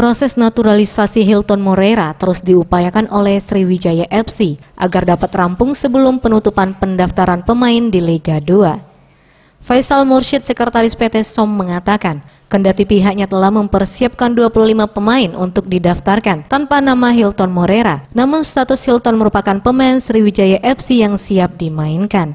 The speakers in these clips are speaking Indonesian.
Proses naturalisasi Hilton Moreira terus diupayakan oleh Sriwijaya FC agar dapat rampung sebelum penutupan pendaftaran pemain di Liga 2. Faisal Mursyid, Sekretaris PT SOM mengatakan, kendati pihaknya telah mempersiapkan 25 pemain untuk didaftarkan tanpa nama Hilton Moreira, namun status Hilton merupakan pemain Sriwijaya FC yang siap dimainkan.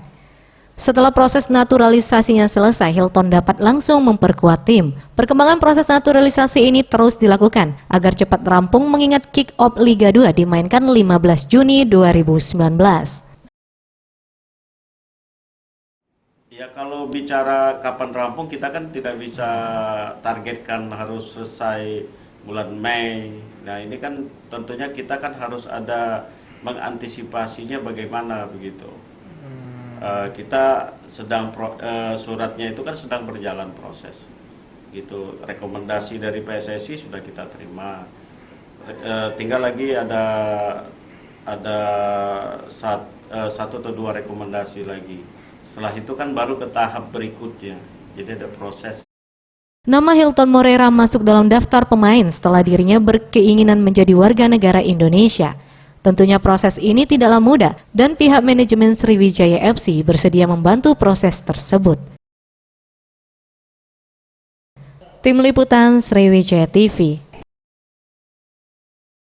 Setelah proses naturalisasinya selesai, Hilton dapat langsung memperkuat tim. Perkembangan proses naturalisasi ini terus dilakukan agar cepat rampung mengingat kick-off Liga 2 dimainkan 15 Juni 2019. Ya, kalau bicara kapan rampung, kita kan tidak bisa targetkan harus selesai bulan Mei. Nah, ini kan tentunya kita kan harus ada mengantisipasinya bagaimana begitu. Kita sedang suratnya itu kan sedang berjalan proses gitu. Rekomendasi dari PSSI sudah kita terima, tinggal lagi ada satu atau dua rekomendasi lagi. Setelah itu kan baru ke tahap berikutnya, jadi ada proses. Nama Hilton Moreira masuk dalam daftar pemain setelah dirinya berkeinginan menjadi warga negara Indonesia. Tentunya proses ini tidaklah mudah dan pihak manajemen Sriwijaya FC bersedia membantu proses tersebut. Tim Liputan Sriwijaya TV.